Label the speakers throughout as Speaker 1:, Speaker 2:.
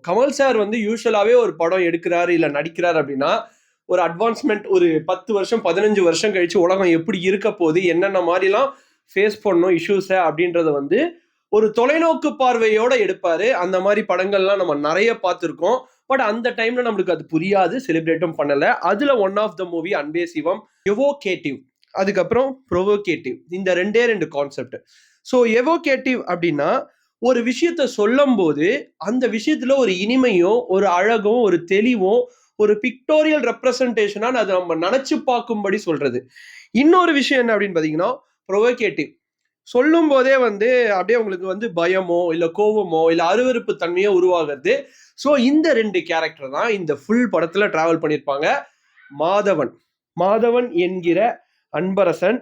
Speaker 1: Kamal sir வந்து யூஸ்வலாவே ஒரு படம் எடுக்கிறாரு இல்ல நடிக்கிறாரு அப்படின்னா ஒரு அட்வான்ஸ்மெண்ட் ஒரு 10 வருஷம் 15 வருஷம் கழிச்சு உலகம் எப்படி இருக்க போகுது என்னென்ன மாதிரிலாம் ஃபேஸ் பண்ணும் இஷ்யூஸை அப்படின்றத வந்து ஒரு தொலைநோக்கு பார்வையோட எடுப்பாரு. அந்த மாதிரி படங்கள்லாம் நம்ம நிறைய பார்த்துருக்கோம். பட் அந்த டைம்ல நம்மளுக்கு அது புரியாது, செலிப்ரேட்டும் பண்ணல. அதுல ஒன் ஆஃப் த மூவி அன்பே சிவம், எவோகேட்டிவ், அதுக்கப்புறம் ப்ரொவோகேட்டிவ், இந்த ரெண்டு கான்செப்ட். ஸோ எவோகேட்டிவ் அப்படின்னா ஒரு விஷயத்த சொல்லும் போது அந்த விஷயத்துல ஒரு இனிமையும் ஒரு அழகும் ஒரு தெளிவும் ஒரு பிக்டோரியல் ரெப்ரசன்டேஷனா அதை நம்ம நினைச்சு பார்க்கும்படி சொல்றது. இன்னொரு விஷயம் என்ன அப்படின்னு பாத்தீங்கன்னா ப்ரொவோகேட்டிவ். சொல்லும் போதே வந்து அப்படியே உங்களுக்கு வந்து பயமோ இல்ல கோபமோ இல்ல அருவருப்பு தன்மையோ உருவாகிறது. ஸோ இந்த ரெண்டு கேரக்டர் தான் இந்த ஃபுல் படத்துல டிராவல் பண்ணியிருப்பாங்க. மாதவன் மாதவன் என்கிற அன்பரசன்,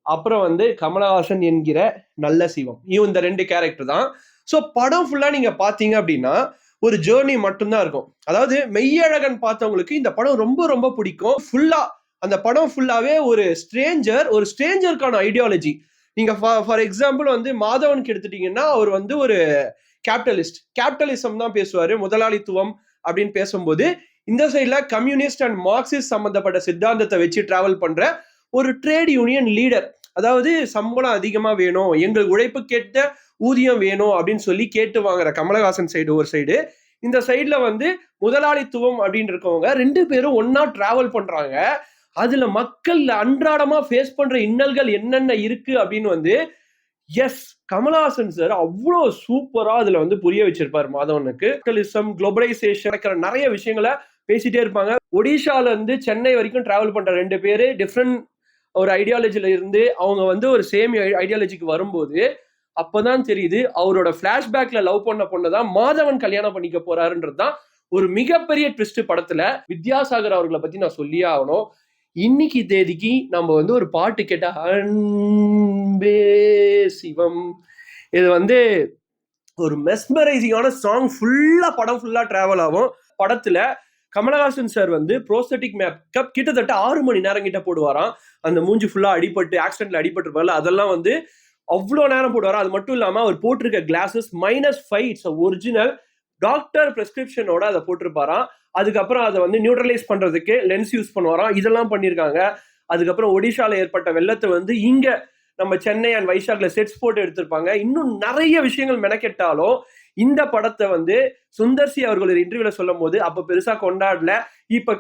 Speaker 1: அப்புறம் வந்து கமலஹாசன் என்கிற நல்ல சிவம், இந்த ரெண்டு கேரக்டர் தான். ஸோ படம் ஃபுல்லா நீங்க பாத்தீங்க அப்படின்னா ஒரு ஜேர்னி மட்டும்தான் இருக்கும். அதாவது மெய்யழகன் பார்த்தவங்களுக்கு இந்த படம் ரொம்ப ரொம்ப பிடிக்கும். ஃபுல்லா அந்த படம் ஃபுல்லாவே ஒரு ஸ்ட்ரேஞ்சருக்கான ஐடியாலஜி. நீங்க ஃபார் எக்ஸாம்பிள் வந்து மாதவனுக்கு எடுத்துட்டீங்கன்னா அவர் வந்து ஒரு கேபிட்டலிசம் தான் பேசுவாரு, முதலாளித்துவம் அப்படின்னு பேசும்போது இந்த சைட்ல கம்யூனிஸ்ட் அண்ட் மார்க்சிஸ்ட் சம்பந்தப்பட்ட சித்தாந்தத்தை வச்சு டிராவல் பண்ற ஒரு ட்ரேட் யூனியன் லீடர். அதாவது சம்பளம் அதிகமா வேணும், எங்கள் உழைப்பு கேட்ட ஊதியம் வேணும் அப்படின்னு சொல்லி கேட்டு வாங்குற கமலஹாசன் சைடு ஒரு சைடு, இந்த சைட்ல வந்து முதலாளித்துவம் அப்படின்னு இருக்கவங்க ரெண்டு பேரும் ஒன்னா டிராவல் பண்றாங்க. அதுல மக்கள் அன்றாடமா ஃபேஸ் பண்ற இன்னல்கள் என்னென்ன இருக்கு அப்படின்னு வந்து கமலஹாசன் சார் அவ்வளோ சூப்பரா அதுல வந்து புரிய வச்சிருப்பாரு மாதவனுக்கு. குளோபலைசேஷன் நடக்கிற நிறைய விஷயங்களை பேசிட்டே இருப்பாங்க. ஒடிஷால இருந்து சென்னை வரைக்கும் டிராவல் பண்ற ரெண்டு பேரு டிஃப்ரெண்ட் ஒரு ஐடியாலஜில இருந்து அவங்க வந்து ஒரு சேம் ஐடியாலஜிக்கு வரும்போது அப்பதான் தெரியுது அவரோட பிளாஷ்பேக்ல லவ் பண்ண பொண்ணதான் மாதவன் கல்யாணம் பண்ணிக்க போறாருன்றதுதான் ஒரு மிகப்பெரிய ட்விஸ்ட் படத்துல. வித்யாசாகர் அவர்களை பத்தி நான் சொல்லியே ஆகணும். இன்னைக்கு தேதிக்கு நம்ம வந்து ஒரு பாட்டு கேட்டா அன்பே சிவம், இது வந்து ஒரு மெஸ்மரைசிங்கான சாங். படம் ஃபுல்லா டிராவல் ஆகும். படத்துல கமலஹாசன் சார் வந்து ப்ரோஸ்தட்டிக் மேக்கப் கிட்டத்தட்ட 6 மணி நேரம் கிட்ட போடுவாராம். அந்த மூஞ்சி ஃபுல்லா அடிபட்டு ஆக்சிடென்ட்ல அடிபட்டு அதெல்லாம் வந்து அவ்வளோ நேரம் போடுவாராம். அது மட்டும் இல்லாம அவர் போட்டிருக்க கிளாஸஸ் -5 ஒரிஜினல் டாக்டர் பிரெஸ்கிரிப்ஷனோட அதை போட்டிருப்பாராம். அதுக்கப்புறம் அதை வந்து நியூட்ரலைஸ் பண்றதுக்கு லென்ஸ் யூஸ் பண்ணுவாராம். இதெல்லாம் பண்ணியிருக்காங்க. அதுக்கப்புறம் ஒடிஷால ஏற்பட்ட வெள்ளத்தை வந்து இங்க நம்ம சென்னை அண்ட் வைசாக்ல செட்ஸ் போட்டு எடுத்திருப்பாங்க. இன்னும் நிறைய விஷயங்கள் மெனக்கெட்டாலும் இந்த படத்தை வந்து சுந்தர்சி அவர்கள் ஒரு இன்டர்வியூல சொல்லும் போது அப்ப பெருசா கொண்டாடல. இப்ப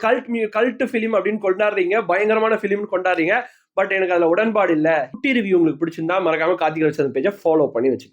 Speaker 1: கல்ட் பிலிம் அப்படின்னு கொண்டாடுறீங்க, பயங்கரமான பிலிம் கொண்டாடுறீங்க, பட் எனக்கு அதுல உடன்பாடு இல்ல. குட்டி ரிவ்யூ உங்களுக்கு பிடிச்சிருந்தா மறக்காம கார்த்திக் பேஜை ஃபாலோ பண்ணி வச்சுக்கோங்க.